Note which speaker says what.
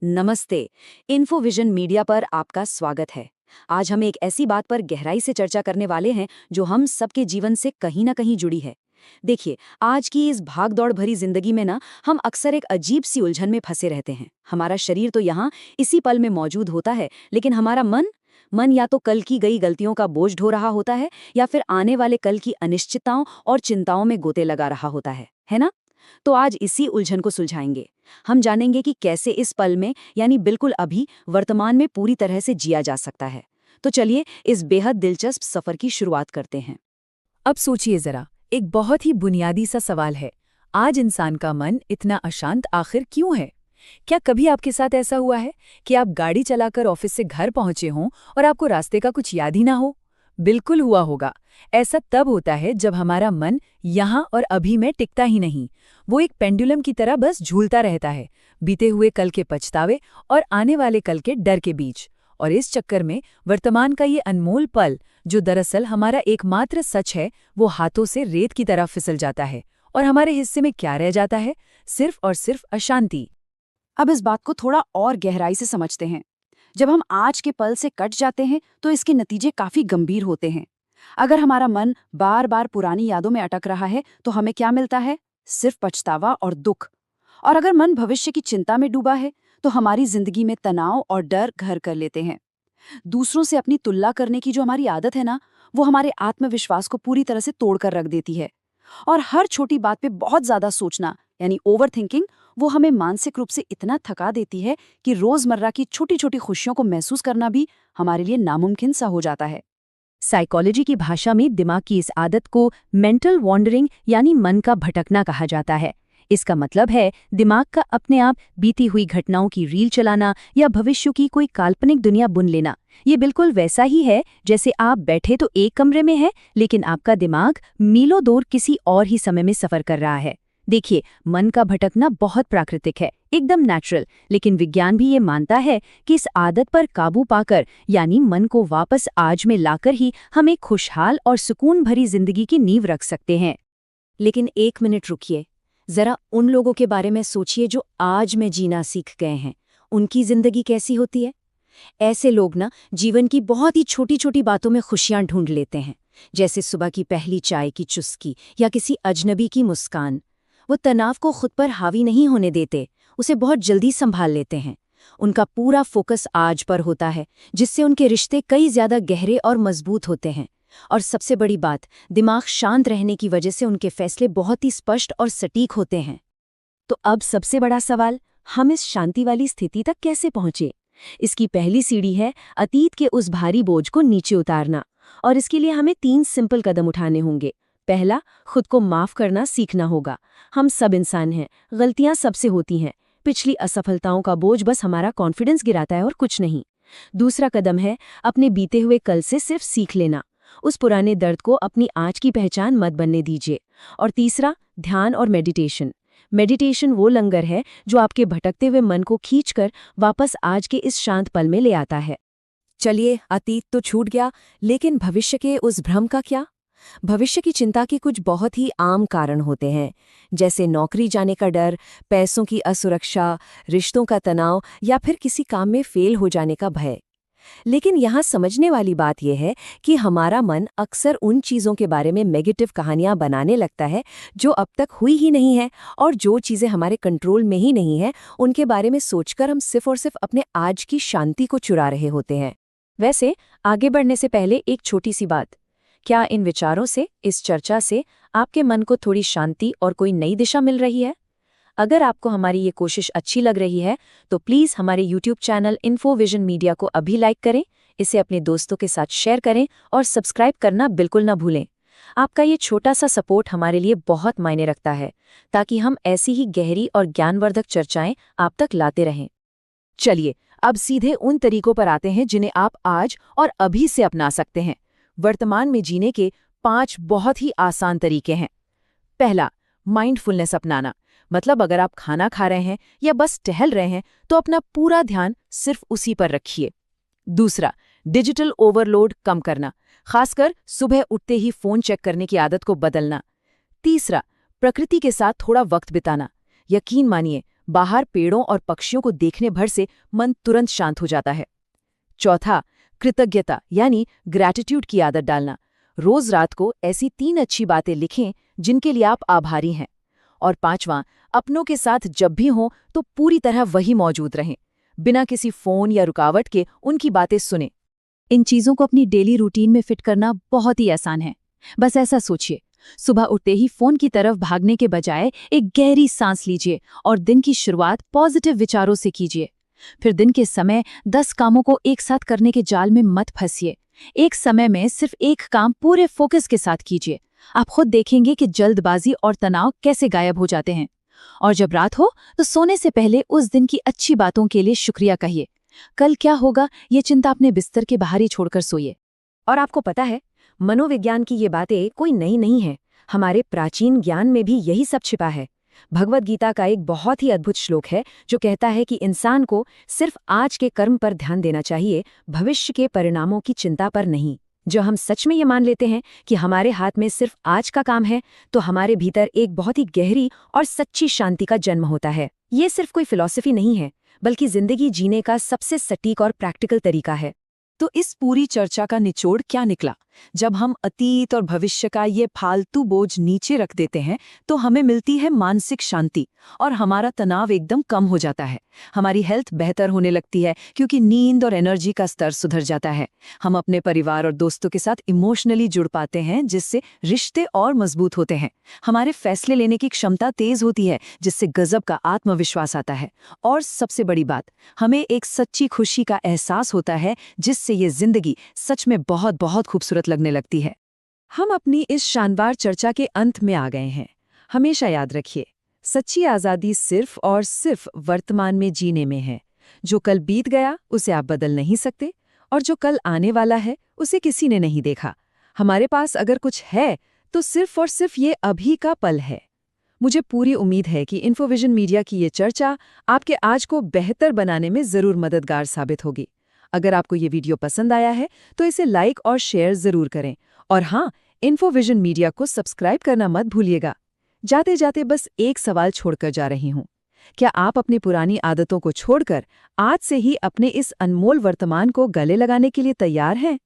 Speaker 1: नमस्ते। Infovision media पर आपका स्वागत है। आज हम एक ऐसी बात पर गहराई से चर्चा करने वाले हैं जो हम सबके जीवन से कहीं ना कहीं जुड़ी है। देखिए, आज की इस भाग-दौड़ भरी जिंदगी में ना हम अक्सर एक अजीब सी उलझन में फंसे रहते हैं। हमारा शरीर तो यहाँ इसी पल में मौजूद होता है, लेकिन हमारा मन या तो कल की गई गलतियों का बोझ ढो रहा होता है या फिर आने वाले कल की अनिश्चितताओं और चिंताओं में गोते लगा रहा होता है ना? तो आज इसी उलझन को सुलझाएंगे। हम जानेंगे कि कैसे इस पल में यानी बिल्कुल अभी वर्तमान में पूरी तरह से जिया जा सकता है। तो चलिए इस बेहद दिलचस्प सफर की शुरुआत करते हैं।
Speaker 2: अब सोचिए जरा, एक बहुत ही बुनियादी सा सवाल है। आज इंसान का मन इतना अशांत आखिर क्यों है? क्या कभी आपके साथ ऐसा हुआ है कि आप गाड़ी चलाकर ऑफिस से घर पहुंचे हों और आपको रास्ते का कुछ याद ही ना हो? बिल्कुल हुआ होगा। ऐसा तब होता है जब हमारा मन यहाँ और अभी में टिकता ही नहीं। वो एक पेंडुलम की तरह बस झूलता रहता है, बीते हुए कल के पछतावे और आने वाले कल के डर के बीच। और इस चक्कर में वर्तमान का ये अनमोल पल, जो दरअसल हमारा एकमात्र सच है, वो हाथों से रेत की तरह फिसल जाता है। और हमारे हिस्से में क्या रह जाता है? सिर्फ और सिर्फ अशांति।
Speaker 1: अब इस बात को थोड़ा और गहराई से समझते हैं। जब हम आज के पल से कट जाते हैं तो इसके नतीजे काफी गंभीर होते हैं। अगर हमारा मन बार बार पुरानी यादों में अटक रहा है तो हमें क्या मिलता है? सिर्फ पछतावा और दुख। और अगर मन भविष्य की चिंता में डूबा है तो हमारी जिंदगी में तनाव और डर घर कर लेते हैं। दूसरों से अपनी तुलना करने की जो हमारी आदत है ना, वो हमारे आत्मविश्वास को पूरी तरह से तोड़कर रख देती है। और हर छोटी बात पे बहुत ज्यादा सोचना यानी ओवर थिंकिंग, वो हमें मानसिक रूप से इतना थका देती है कि रोजमर्रा की छोटी छोटी खुशियों को महसूस करना भी हमारे लिए नामुमकिन सा हो जाता है।
Speaker 2: साइकोलॉजी की भाषा में दिमाग की इस आदत को मेंटल वॉन्डरिंग यानी मन का भटकना कहा जाता है। इसका मतलब है दिमाग का अपने आप बीती हुई घटनाओं की रील चलाना या भविष्य की कोई काल्पनिक दुनिया बुन लेना। ये बिल्कुल वैसा ही है जैसे आप बैठे तो एक कमरे में हैं, लेकिन आपका दिमाग मीलों दूर किसी और ही समय में सफर कर रहा है। देखिए, मन का भटकना बहुत प्राकृतिक है, एकदम नेचुरल, लेकिन विज्ञान भी ये मानता है कि इस आदत पर काबू पाकर यानी मन को वापस आज में लाकर ही हम एक खुशहाल और सुकून भरी जिंदगी की नींव रख सकते हैं।
Speaker 1: लेकिन एक मिनट रुकिए, जरा उन लोगों के बारे में सोचिए जो आज में जीना सीख गए हैं। उनकी जिंदगी कैसी होती है? ऐसे लोग ना जीवन की बहुत ही छोटी छोटी बातों में खुशियां ढूंढ लेते हैं, जैसे सुबह की पहली चाय की चुस्की या किसी अजनबी की मुस्कान। वो तनाव को खुद पर हावी नहीं होने देते, उसे बहुत जल्दी संभाल लेते हैं। उनका पूरा फोकस आज पर होता है, जिससे उनके रिश्ते कई ज्यादा गहरे और मजबूत होते हैं। और सबसे बड़ी बात, दिमाग शांत रहने की वजह से उनके फैसले बहुत ही स्पष्ट और सटीक होते हैं।
Speaker 2: तो अब सबसे बड़ा सवाल, हम इस शांति वाली स्थिति तक कैसे पहुंचे? इसकी पहली सीढ़ी है अतीत के उस भारी बोझ को नीचे उतारना। और इसके लिए हमें 3 सिंपल कदम उठाने होंगे। पहला, खुद को माफ करना सीखना होगा। हम सब इंसान हैं, गलतियां सबसे होती हैं। पिछली असफलताओं का बोझ बस हमारा कॉन्फिडेंस गिराता है और कुछ नहीं। दूसरा कदम है अपने बीते हुए कल से सिर्फ सीख लेना। उस पुराने दर्द को अपनी आज की पहचान मत बनने दीजिए। और तीसरा, ध्यान और मेडिटेशन। मेडिटेशन वो लंगर है जो आपके भटकते हुए मन को खींचकर वापस आज के इस शांत पल में ले आता है। चलिए, अतीत तो छूट गया, लेकिन भविष्य के उस भ्रम का क्या? भविष्य की चिंता के कुछ बहुत ही आम कारण होते हैं, जैसे नौकरी जाने का डर, पैसों की असुरक्षा, रिश्तों का तनाव या फिर किसी काम में फेल हो जाने का भय। लेकिन यहाँ समझने वाली बात यह है कि हमारा मन अक्सर उन चीज़ों के बारे में नेगेटिव कहानियाँ बनाने लगता है जो अब तक हुई ही नहीं है, और जो चीज़ें हमारे कंट्रोल में ही नहीं है उनके बारे में सोचकर हम सिर्फ और सिर्फ अपने आज की शांति को चुरा रहे होते हैं। वैसे आगे बढ़ने से पहले एक छोटी सी बात, क्या इन विचारों से, इस चर्चा से आपके मन को थोड़ी शांति और कोई नई दिशा मिल रही है? अगर आपको हमारी ये कोशिश अच्छी लग रही है तो प्लीज़ हमारे YouTube चैनल इन्फोविजन मीडिया को अभी लाइक करें, इसे अपने दोस्तों के साथ शेयर करें और सब्सक्राइब करना बिल्कुल ना भूलें। आपका ये छोटा सा सपोर्ट हमारे लिए बहुत मायने रखता है, ताकि हम ऐसी ही गहरी और ज्ञानवर्धक चर्चाएं आप तक लाते रहें। चलिए, अब सीधे उन तरीकों पर आते हैं जिन्हें आप आज और अभी से अपना सकते हैं। वर्तमान में जीने के 5 बहुत ही आसान तरीके हैं। पहला, माइंडफुलनेस अपनाना। मतलब अगर आप खाना खा रहे हैं या बस टहल रहे हैं तो अपना पूरा ध्यान सिर्फ उसी पर रखिए। दूसरा, डिजिटल ओवरलोड कम करना, खासकर सुबह उठते ही फोन चेक करने की आदत को बदलना। तीसरा, प्रकृति के साथ थोड़ा वक्त बिताना। यकीन मानिए, बाहर पेड़ों और पक्षियों को देखने भर से मन तुरंत शांत हो जाता है। चौथा, कृतज्ञता यानी ग्रैटिट्यूड की आदत डालना। रोज रात को ऐसी 3 अच्छी बातें लिखें जिनके लिए आप आभारी हैं। और पांचवां, अपनों के साथ जब भी हों तो पूरी तरह वही मौजूद रहें, बिना किसी फोन या रुकावट के उनकी बातें सुनें।
Speaker 1: इन चीजों को अपनी डेली रूटीन में फिट करना बहुत ही आसान है। बस ऐसा सोचिए, सुबह उठते ही फोन की तरफ भागने के बजाय एक गहरी सांस लीजिए और दिन की शुरुआत पॉजिटिव विचारों से कीजिए। फिर दिन के समय 10 कामों को एक साथ करने के जाल में मत फंसिए। एक समय में सिर्फ एक काम पूरे फोकस के साथ कीजिए। आप खुद देखेंगे कि जल्दबाजी और तनाव कैसे गायब हो जाते हैं। और जब रात हो तो सोने से पहले उस दिन की अच्छी बातों के लिए शुक्रिया कहिए। कल क्या होगा ये चिंता अपने बिस्तर के बाहर ही छोड़कर सोइए। और आपको पता है, मनोविज्ञान की ये बातें कोई नई नहीं है। हमारे प्राचीन ज्ञान में भी यही सब छिपा है। भगवद गीता का एक बहुत ही अद्भुत श्लोक है जो कहता है कि इंसान को सिर्फ आज के कर्म पर ध्यान देना चाहिए, भविष्य के परिणामों की चिंता पर नहीं। जो हम सच में ये मान लेते हैं कि हमारे हाथ में सिर्फ आज का काम है, तो हमारे भीतर एक बहुत ही गहरी और सच्ची शांति का जन्म होता है। ये सिर्फ कोई फिलॉसफी नहीं है, बल्कि जिंदगी जीने का सबसे सटीक और प्रैक्टिकल तरीका है। तो इस पूरी चर्चा का निचोड़ क्या निकला? जब हम अतीत और भविष्य का ये फालतू बोझ नीचे रख देते हैं तो हमें मिलती है मानसिक शांति और हमारा तनाव एकदम कम हो जाता है। हमारी हेल्थ बेहतर होने लगती है क्योंकि नींद और एनर्जी का स्तर सुधर जाता है। हम अपने परिवार और दोस्तों के साथ इमोशनली जुड़ पाते हैं, जिससे रिश्ते और मजबूत होते हैं। हमारे फैसले लेने की क्षमता तेज होती है, जिससे गजब का आत्मविश्वास आता है। और सबसे बड़ी बात, हमें एक सच्ची खुशी का एहसास होता है, जिससे ये जिंदगी सच में बहुत बहुत खूबसूरत लगने लगती है। हम अपनी इस शानदार चर्चा के अंत में आ गए हैं। हमेशा याद रखिए, सच्ची आज़ादी सिर्फ और सिर्फ वर्तमान में जीने में है। जो कल बीत गया उसे आप बदल नहीं सकते, और जो कल आने वाला है उसे किसी ने नहीं देखा। हमारे पास अगर कुछ है तो सिर्फ और सिर्फ ये अभी का पल है। मुझे पूरी उम्मीद है कि इन्फोविजन मीडिया की ये चर्चा आपके आज को बेहतर बनाने में ज़रूर मददगार साबित होगी। अगर आपको ये वीडियो पसंद आया है तो इसे लाइक और शेयर ज़रूर करें। और हाँ, इन्फोविजन मीडिया को सब्सक्राइब करना मत भूलिएगा। जाते जाते बस एक सवाल छोड़कर जा रही हूँ। क्या आप अपनी पुरानी आदतों को छोड़कर आज से ही अपने इस अनमोल वर्तमान को गले लगाने के लिए तैयार हैं?